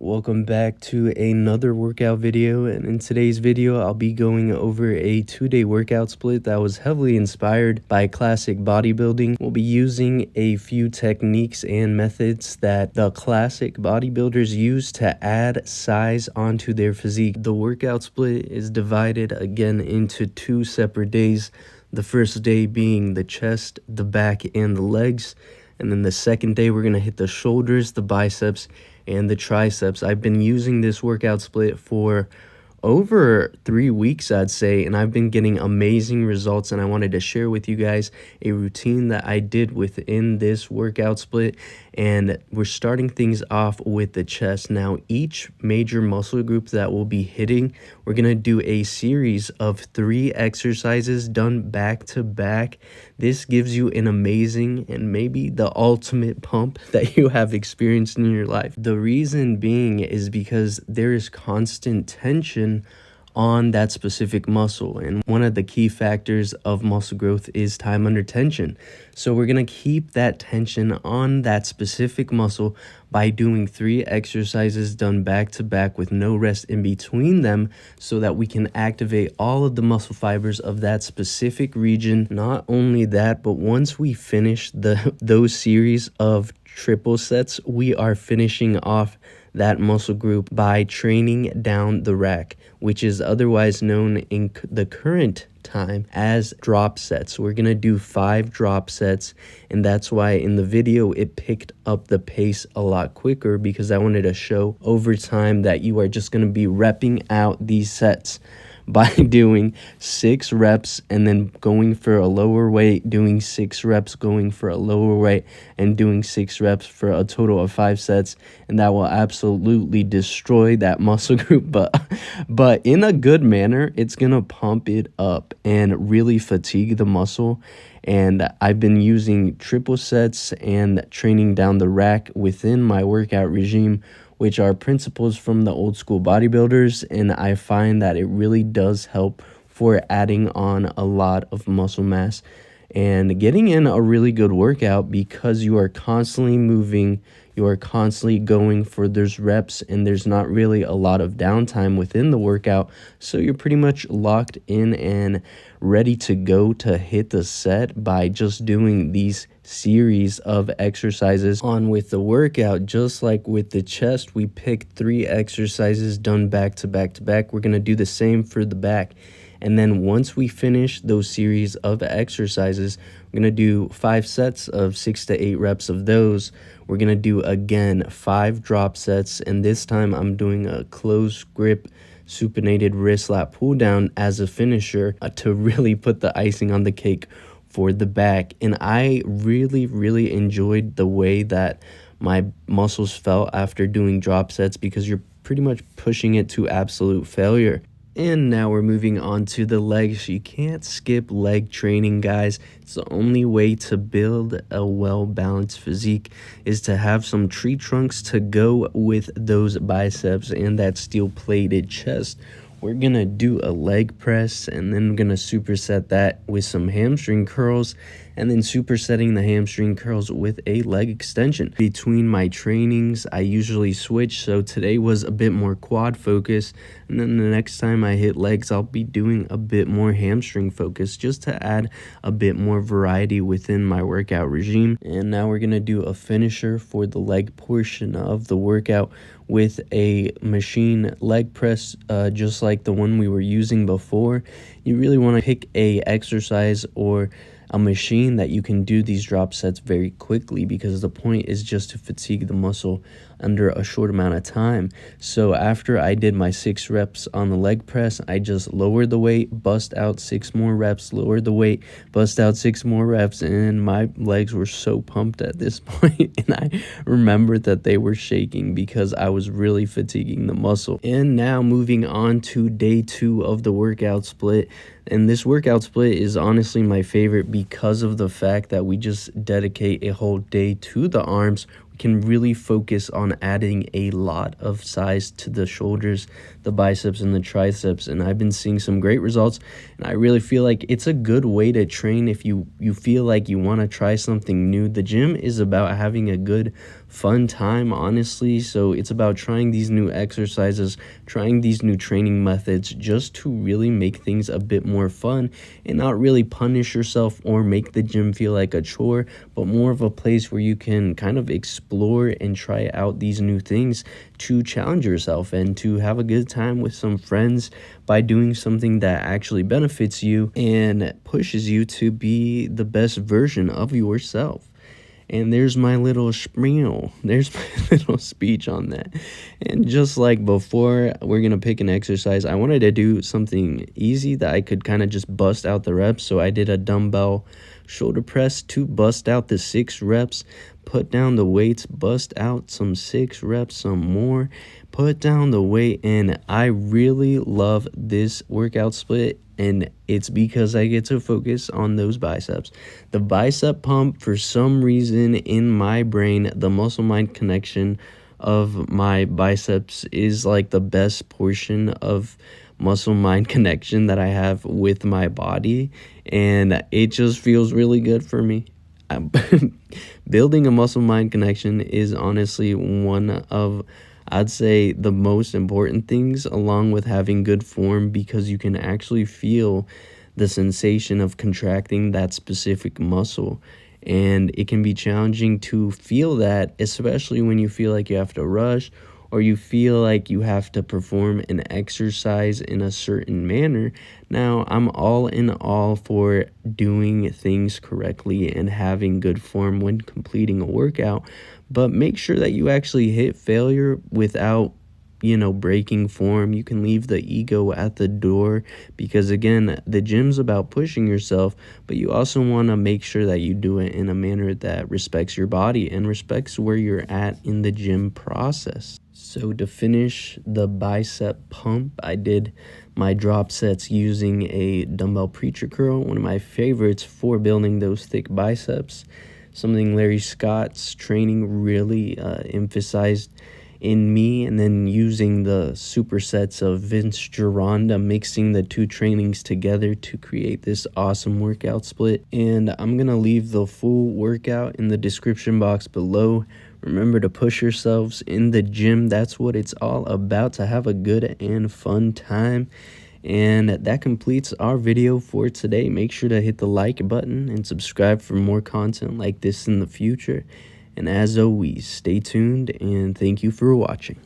Welcome back to another workout video, and in today's video I'll be going over a 2-day workout split that was heavily inspired by classic bodybuilding. We'll be using a few techniques and methods that the classic bodybuilders use to add size onto their physique. The workout split is divided again into 2 separate days, the first day being the chest, the back, and the legs. And then the second day, we're going to hit the shoulders, the biceps, and the triceps. I've been using this workout split for over 3 weeks, I'd say, and I've been getting amazing results, and I wanted to share with you guys a routine that I did within this workout split. And we're starting things off with the chest. Now, each major muscle group that we'll be hitting, we're going to do a series of 3 exercises done back to back. This gives you an amazing and maybe the ultimate pump that you have experienced in your life. The reason being is because there is constant tension on that specific muscle, and one of the key factors of muscle growth is time under tension. So we're going to keep that tension on that specific muscle by doing 3 exercises done back to back with no rest in between them, so that we can activate all of the muscle fibers of that specific region. Not only that, but once we finish those series of triple sets, we are finishing off that muscle group by training down the rack, which is otherwise known in the current time as drop sets. We're going to do 5 drop sets, and that's why in the video it picked up the pace a lot quicker, because I wanted to show over time that you are just going to be repping out these sets by doing 6 reps and then going for a lower weight, doing 6 reps, going for a lower weight, and doing 6 reps for a total of 5 sets. And that will absolutely destroy that muscle group, but in a good manner. It's gonna pump it up and really fatigue the muscle. And I've been using triple sets and training down the rack within my workout regime, which are principles from the old school bodybuilders, and I find that it really does help for adding on a lot of muscle mass and getting in a really good workout, because you are constantly moving, you are constantly going for those reps, and there's not really a lot of downtime within the workout. So you're pretty much locked in and ready to go to hit the set by just doing these series of exercises on with the workout. Just like with the chest, we picked 3 exercises done back to back to back. We're going to do the same for the back. And then once we finish those series of exercises, we're going to do 5 sets of 6 to 8 reps of those. We're going to do again 5 drop sets, and this time I'm doing a closed grip supinated wrist lat pull down as a finisher to really put the icing on the cake for the back. And I really enjoyed the way that my muscles felt after doing drop sets, because you're pretty much pushing it to absolute failure. And now we're moving on to the legs. You can't skip leg training, guys. It's the only way to build a well-balanced physique is to have some tree trunks to go with those biceps and that steel-plated chest. We're going to do a leg press, and then we're going to superset that with some hamstring curls, and then supersetting the hamstring curls with a leg extension. Between my trainings, I usually switch, so today was a bit more quad focus, and then the next time I hit legs, I'll be doing a bit more hamstring focus, just to add a bit more variety within my workout regime. And now we're going to do a finisher for the leg portion of the workout with a machine leg press, just like the one we were using before. You really want to pick a exercise or a machine that you can do these drop sets very quickly, because the point is just to fatigue the muscle under a short amount of time. So after I did my 6 reps on the leg press, I just lowered the weight, bust out 6 more reps, lowered the weight, bust out 6 more reps, and my legs were so pumped at this point. And I remembered that they were shaking because I was really fatiguing the muscle. And now moving on to day 2 of the workout split. And this workout split is honestly my favorite because of the fact that we just dedicate a whole day to the arms. We can really focus on adding a lot of size to the shoulders, the biceps, and the triceps. And I've been seeing some great results, and I really feel like it's a good way to train if you feel like you want to try something new. The gym is about having a good fun time, honestly. So it's about trying these new exercises, trying these new training methods, just to really make things a bit more fun and not really punish yourself or make the gym feel like a chore, but more of a place where you can kind of explore and try out these new things to challenge yourself and to have a good time with some friends by doing something that actually benefits you and pushes you to be the best version of yourself. And there's my little spiel. There's my little speech on that. And just like before, we're going to pick an exercise. I wanted to do something easy that I could kind of just bust out the reps. So I did a dumbbell shoulder press to bust out the 6 reps. Put down the weights, bust out some 6 reps, some more. Put down the weight. And I really love this workout split. And it's because I get to focus on those biceps. The bicep pump, for some reason in my brain, the muscle-mind connection of my biceps is like the best portion of muscle-mind connection that I have with my body. And it just feels really good for me. Building a muscle-mind connection is honestly one of, I'd say, the most important things, along with having good form, because you can actually feel the sensation of contracting that specific muscle. And it can be challenging to feel that, especially when you feel like you have to rush or you feel like you have to perform an exercise in a certain manner. Now, I'm all in all for doing things correctly and having good form when completing a workout, but make sure that you actually hit failure without, breaking form. You can leave the ego at the door, because again, the gym's about pushing yourself, but you also want to make sure that you do it in a manner that respects your body and respects where you're at in the gym process. So to finish the bicep pump, I did my drop sets using a dumbbell preacher curl, one of my favorites for building those thick biceps. Something Larry Scott's training really emphasized in me, and then using the supersets of Vince Gironda, mixing the two trainings together to create this awesome workout split. And I'm gonna leave the full workout in the description box below. Remember to push yourselves in the gym. That's what it's all about, to have a good and fun time. And that completes our video for today. Make sure to hit the like button and subscribe for more content like this in the future. And as always, stay tuned and thank you for watching.